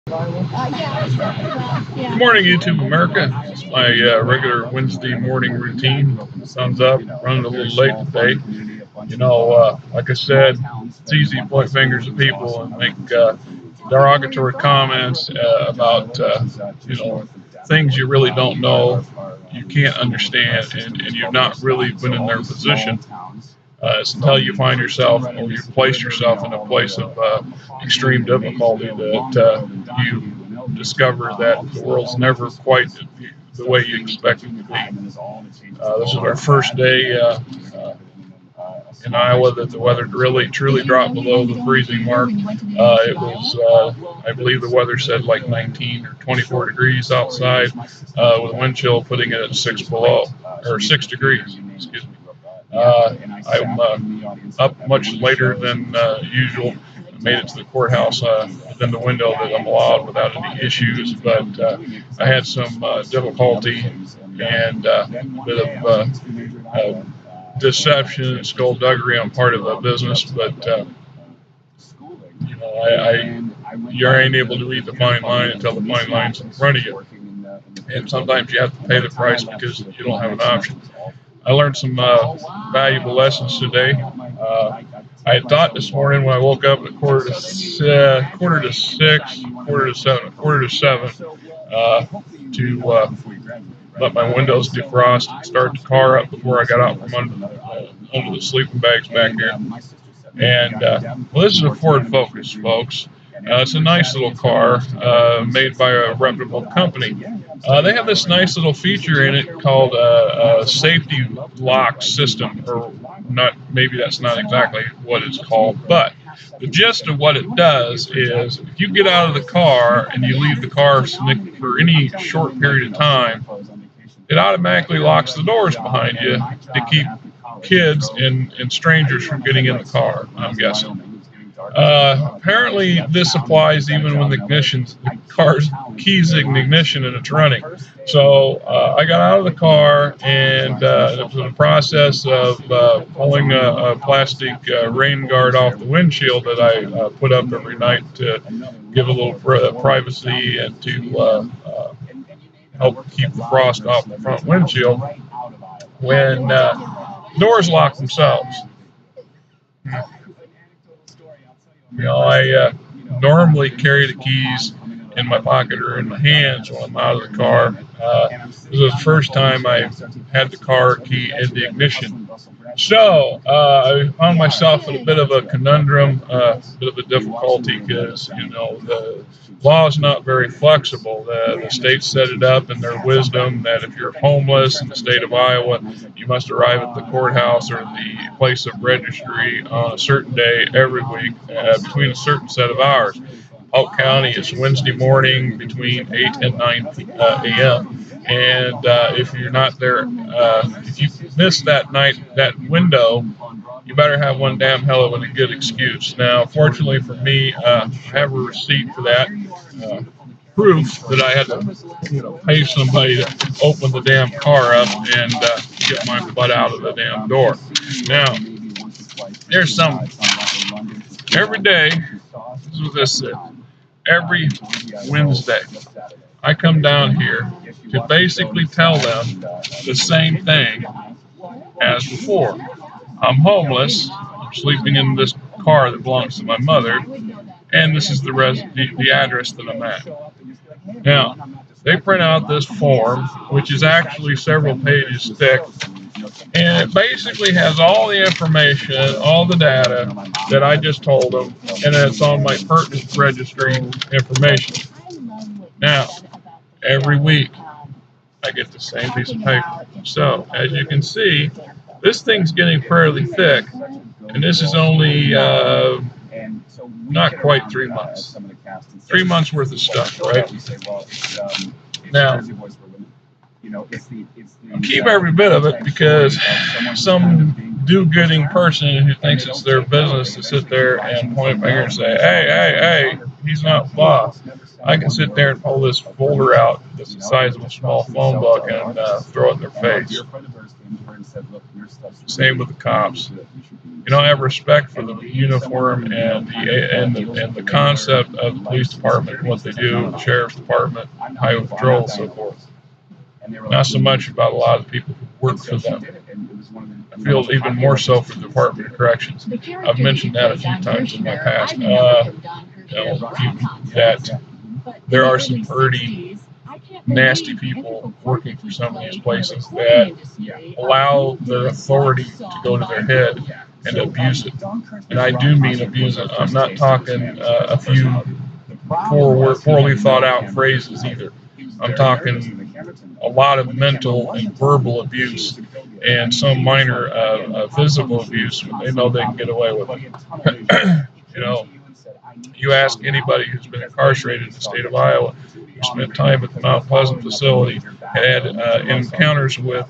Good morning, YouTube America. It's my regular Wednesday morning routine. Thumbs up, running a little late today. Like I said, it's easy to point fingers at people and make derogatory comments about, things you really don't know, you can't understand, and you've not really been in their position. It's until you find yourself or you place yourself in a place of extreme difficulty that you discover that the world's never quite the way you expect it to be. This is our first day in Iowa that the weather really truly dropped below the freezing mark. It was, I believe the weather said like 19 or 24 degrees outside, with wind chill putting it at 6 degrees. Excuse me. I'm up much later than usual. I made it to the courthouse within the window that I'm allowed without any issues, but I had some difficulty and a bit of deception and skullduggery on part of the business, but you ain't able to read the fine line until the fine line's in front of you, and sometimes you have to pay the price because you don't have an option. I learned some valuable lessons today. I had thought this morning when I woke up at quarter to 6, quarter to seven, to let my windows defrost and start the car up before I got out from under the sleeping bags back here. And this is a Ford Focus, folks. It's a nice little car made by a reputable company. They have this nice little feature in it called a safety lock system, or not. Maybe that's not exactly what it's called, but the gist of what it does is if you get out of the car and you leave the car for any short period of time, it automatically locks the doors behind you to keep kids and strangers from getting in the car, I'm guessing. Apparently, this applies even when the car's keys in ignition and it's running. So I got out of the car and it was in the process of pulling a plastic rain guard off the windshield that I put up every night to give a little privacy and to help keep the frost off the front windshield when doors lock themselves. I normally carry the keys in my pocket or in my hands when I'm out of the car. This was the first time I had the car key in the ignition. So I found myself in a bit of a conundrum, a bit of a difficulty because, the law is not very flexible. The state set it up in their wisdom that if you're homeless in the state of Iowa, you must arrive at the courthouse or the place of registry on a certain day every week between a certain set of hours. Polk County is Wednesday morning between 8 and 9 a.m. And if you're not there, if you miss that window, you better have one damn hell of a good excuse. Now, fortunately for me, I have a receipt for that. Proof that I had to pay somebody to open the damn car up and get my butt out of the damn door. Now, there's some. Every day, this is what this said. Every Wednesday, I come down here to basically tell them the same thing as before. I'm homeless. I'm sleeping in this car that belongs to my mother, and this is the address that I'm at. Now, they print out this form, which is actually several pages thick, and it basically has all the information, all the data that I just told them, and it's on my pertinent registry information. Now, every week, I get the same piece of paper. So, as you can see, this thing's getting fairly thick, and this is only not quite 3 months. 3 months worth of stuff, right? Now, keep every bit of it because some do-gooding person who thinks it's their business to sit there and point a finger and say, hey, he's not blah. I can sit there and pull this folder out that's the size of a small phone book and throw it in their face. Same with the cops. You don't have respect for the uniform and the concept of the police department, what they do, the sheriff's department, highway patrol, and so forth. Not so much about a lot of people who work for them. I feel even more so for the Department of Corrections. I've mentioned that a few times in my past. That there are some pretty nasty people working for some of these places that allow their authority to go to their head and abuse it. And I do mean abuse it. I'm not talking a few poorly thought out phrases either. I'm talking a lot of mental and verbal abuse and some minor physical abuse when they know they can get away with it. You ask anybody who's been incarcerated in the state of Iowa, who spent time at the Mount Pleasant facility, had encounters with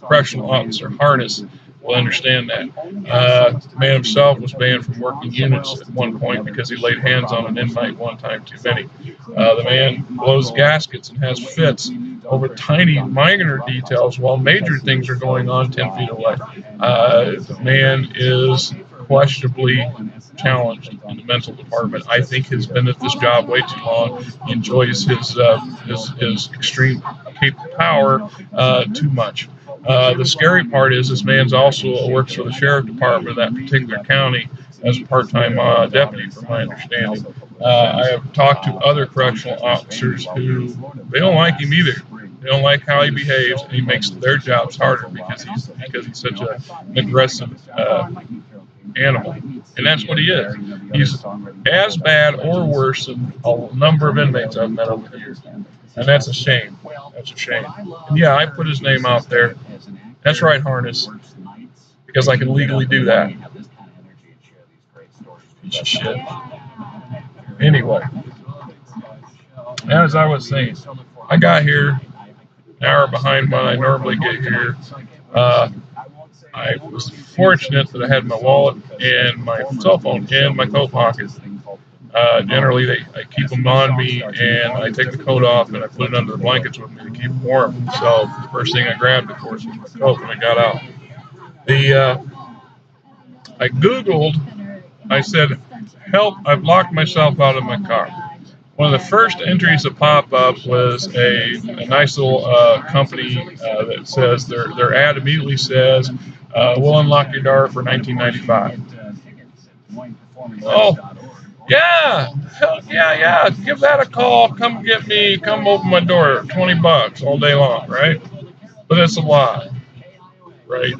correctional officer Harness, will understand that. The man himself was banned from working units at one point because he laid hands on an inmate one time too many. The man blows gaskets and has fits over tiny, minor details while major things are going on 10 feet away. The man is questionably challenged in the mental department. I think he's been at this job way too long. He enjoys his extreme power too much. The scary part is this man's also works for the sheriff department of that particular county as a part-time deputy, from my understanding. I have talked to other correctional officers who they don't like him either. They don't like how he behaves, and he makes their jobs harder because he's such an aggressive animal. And that's what he is. He's as bad or worse than a number of inmates I've met over the years. And that's a shame. That's a shame. And yeah, I put his name out there. That's right, Harness. Because I can legally do that. Piece of shit. Anyway, as I was saying, I got here an hour behind when I normally get here. I was fortunate that I had my wallet and my cell phone in my coat pocket. Generally, I keep them on me, and I take the coat off and I put it under the blankets with me to keep them warm. So the first thing I grabbed, of course, was my coat when I got out. I Googled. I said, "Help! I've locked myself out of my car." One of the first entries that pop up was a nice little company that says their ad immediately says, "We'll unlock your door for $19.95." Oh, yeah, hell yeah, give that a call. Come get me. Come open my door. $20 all day long, right? But it's a lie, right?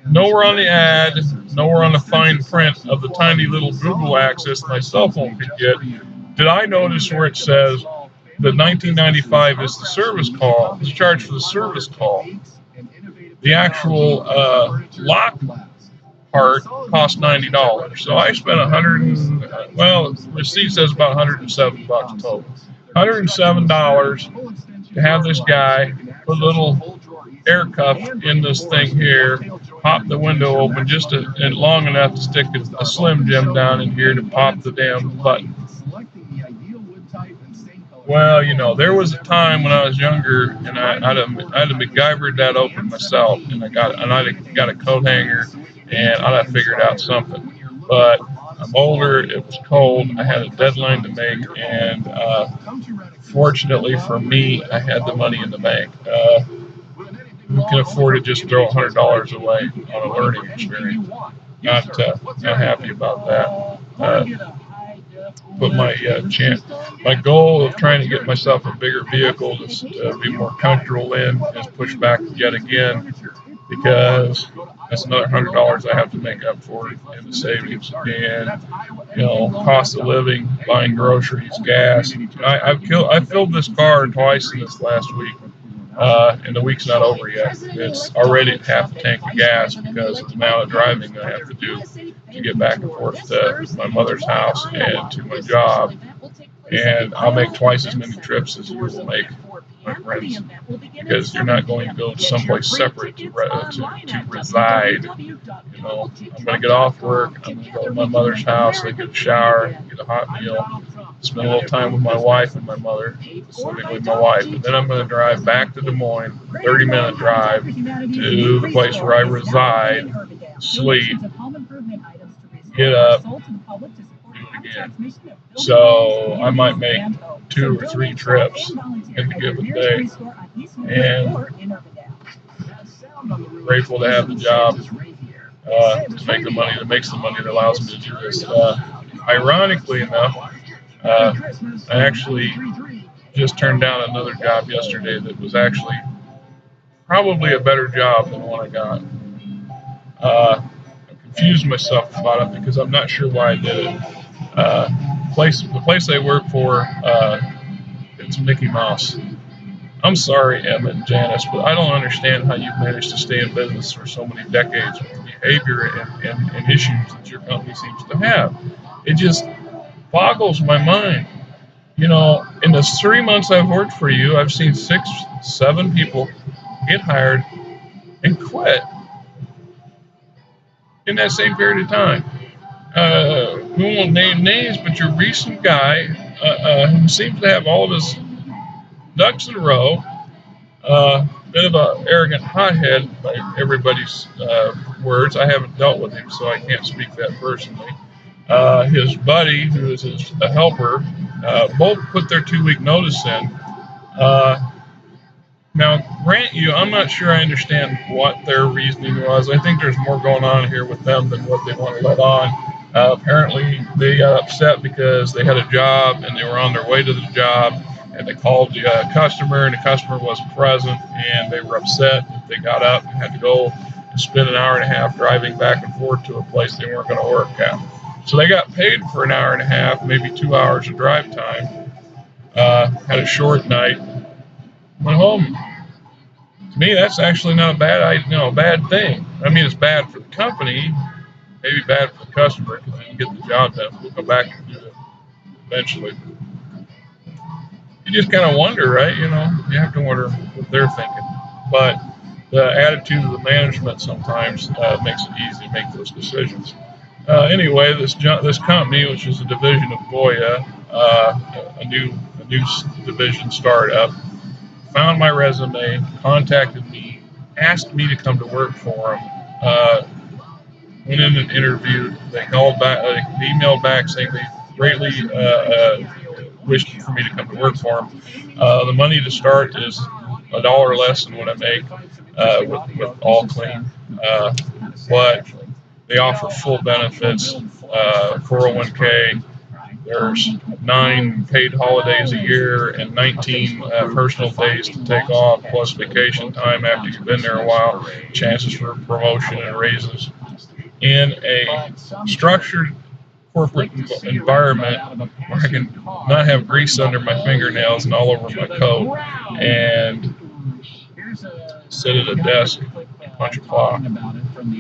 Nowhere on the ad, nowhere on the fine print of the tiny little Google access my cell phone could get, did I notice where it says the $19.95 is the service call, is charged for the service call. The actual lock part cost $90. So I spent the receipt says about $107 total. $107 to have this guy put a little air cuff in this thing here, pop the window open just long enough to stick a Slim Jim down in here to pop the damn button. Well, there was a time when I was younger, and I'd have MacGyvered that open myself, and I'd got a coat hanger, and I'd have figured out something. But I'm older, it was cold, I had a deadline to make, and fortunately for me, I had the money in the bank. Who can afford to just throw $100 away on a learning experience? Not happy about that. But my goal of trying to get myself a bigger vehicle to be more comfortable in is pushed back yet again, because that's another $100 I have to make up for in the savings. And cost of living, buying groceries, gas. I filled this car twice in this last week. And the week's not over yet. It's already at half a tank of gas because of the amount of driving I have to do to get back and forth to my mother's house and to my job. And I'll make twice as many trips as you will make my friends, because you're not going to go someplace separate to reside. You know, I'm going to get off work, I'm going to go to my mother's house, I get a shower, get a hot meal, spend a little time with my wife and my mother, living with my wife, and then I'm going to drive back to Des Moines, 30-minute drive to the place where I reside, sleep, get up, do it again. So I might make 2 or 3 trips in a given day, and grateful to have the job to make the money that makes the money that allows me to do this. Ironically enough, I actually just turned down another job yesterday that was actually probably a better job than the one I got. I confused myself about it because I'm not sure why I did it. The place I work for, it's Mickey Mouse. I'm sorry, Emma and Janice, but I don't understand how you've managed to stay in business for so many decades with the behavior and issues that your company seems to have. It just boggles my mind. You know, in the 3 months I've worked for you, I've seen 6, 7 people get hired and quit in that same period of time. We won't name names, but your recent guy who seems to have all of his ducks in a row, bit of an arrogant hothead by everybody's words. I haven't dealt with him, so I can't speak that personally. His buddy, who is a helper, both put their 2-week notice in. Now, grant you, I'm not sure I understand what their reasoning was. I think there's more going on here with them than what they want to let on. Apparently, they got upset because they had a job and they were on their way to the job, and they called the customer, and the customer wasn't present, and they were upset that they got up and had to go and spend an hour and a half driving back and forth to a place they weren't going to work at. So they got paid for an hour and a half, maybe 2 hours of drive time, had a short night, went home. To me, that's actually not a bad thing. I mean, it's bad for the company, maybe bad for the customer because they didn't get the job done. We'll go back and do it eventually. You just kind of wonder, right? You know, you have to wonder what they're thinking. But the attitude of the management sometimes makes it easy to make those decisions. Anyway, this company, which is a division of Goya, a new division startup, found my resume, contacted me, asked me to come to work for them. Went in and interviewed. They called back, they emailed back saying they greatly wished for me to come to work for them. The money to start is $1 less than what I make with all clean, but they offer full benefits, 401k. There's 9 paid holidays a year and 19 personal days to take off, plus vacation time after you've been there a while, chances for promotion and raises. In a structured corporate environment where I can not have grease under my fingernails and all over my coat and sit at a desk and punch a clock.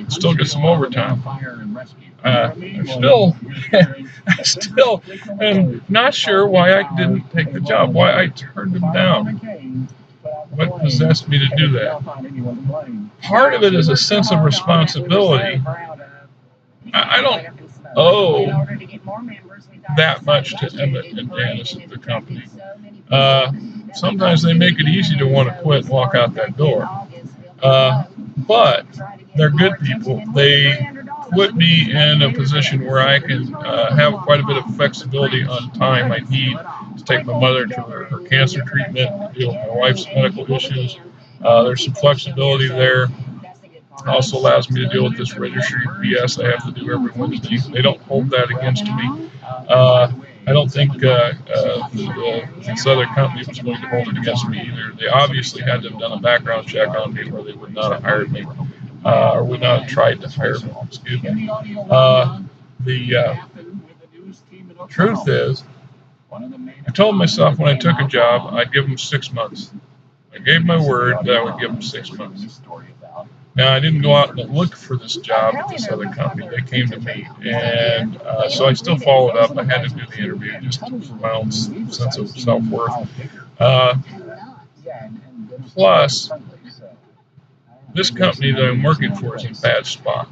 Still get some overtime. I still am not sure why I didn't take the job, why I turned them down. What possessed me to do that? Part of it is a sense of responsibility. I don't owe that much to Emmett and Janice at the company. Sometimes they make it easy to want to quit and walk out that door. But they're good people. They put me in a position where I can have quite a bit of flexibility on time I need to take my mother to her cancer treatment, deal with my wife's medical issues. There's some flexibility there. It also allows me to deal with this registry BS I have to do every Wednesday. They don't hold that against me. I don't think this other company was going to hold it against me either. They obviously had to have done a background check on me, or they would not have hired me, or would not have tried to hire me. Excuse me. The truth is, I told myself when I took a job, I'd give them 6 months. I gave my word that I would give them 6 months. Now, I didn't go out and look for this job at this other company. They came to me. And so I still followed up. I had to do the interview just for my own sense of self-worth. Plus, this company that I'm working for is in a bad spot.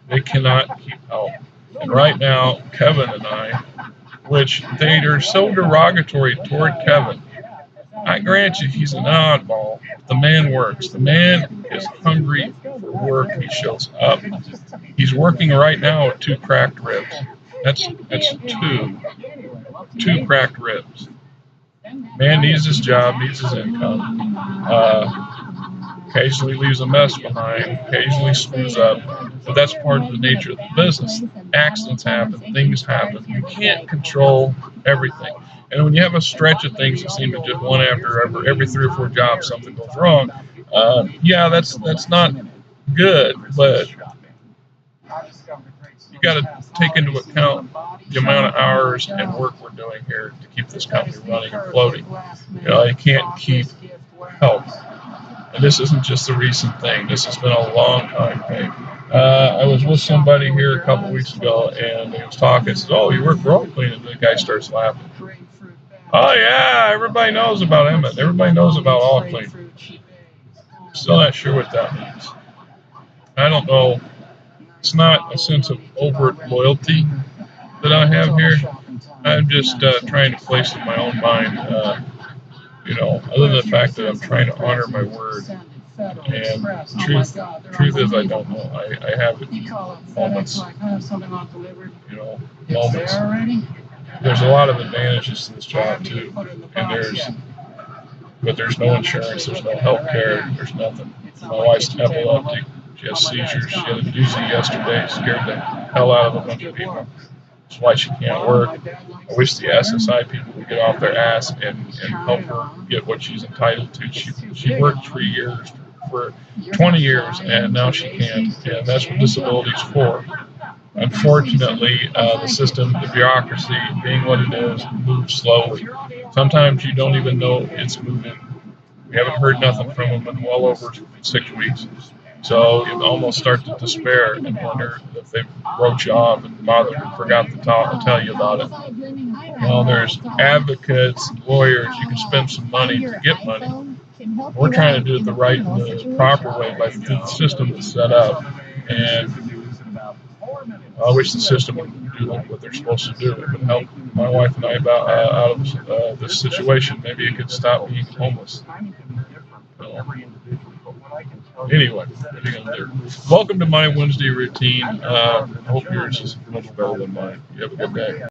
They cannot keep help. And right now, Kevin and I, which they are so derogatory toward Kevin. I grant you, he's an oddball. The man works. The man is hungry for work. He shows up. He's working right now with 2 cracked ribs. That's two cracked ribs. Man needs his job, needs his income. Occasionally leaves a mess behind. Occasionally screws up. But that's part of the nature of the business. Accidents happen. Things happen. You can't control everything. And when you have a stretch of things that seem to just one after every 3 or 4 jobs something goes wrong, yeah, that's not good. But you got to take into account the amount of hours and work we're doing here to keep this company running and floating. You can't keep help. And this isn't just a recent thing. This has been a long time thing. I was with somebody here a couple weeks ago, and they was talking. I said, "Oh, you work for all cleaning?" And the guy starts laughing. "Oh yeah, everybody knows about Emmett. Everybody knows about all clean." Still not sure what that means. I don't know. It's not a sense of overt loyalty that I have here. I'm just trying to place in my own mind, other than the fact that I'm trying to honor my word. And truth is, I don't know. I have moments, moments. There's a lot of advantages to this job too, but there's no insurance, there's no health care, there's nothing. My wife's epileptic. She has seizures. She had a doozy yesterday. Scared the hell out of a bunch of people. That's why she can't work. I wish the SSI people would get off their ass and help her get what she's entitled to. She worked 3 years for 20 years, and now she can't. And that's what disability is for. Unfortunately, the system, the bureaucracy, being what it is, moves slowly. Sometimes you don't even know it's moving. We haven't heard nothing from them in well over 6 weeks. So you almost start to despair and wonder if they wrote you off and forgot to tell you about it. There's advocates, lawyers. You can spend some money to get money. We're trying to do it the proper way by the system that's set up. And I wish the system would do what they're supposed to do. It would help my wife and I out of this situation. Maybe it could stop being homeless. Anyway, welcome to my Wednesday routine. I hope yours is much better than mine. You have a good day.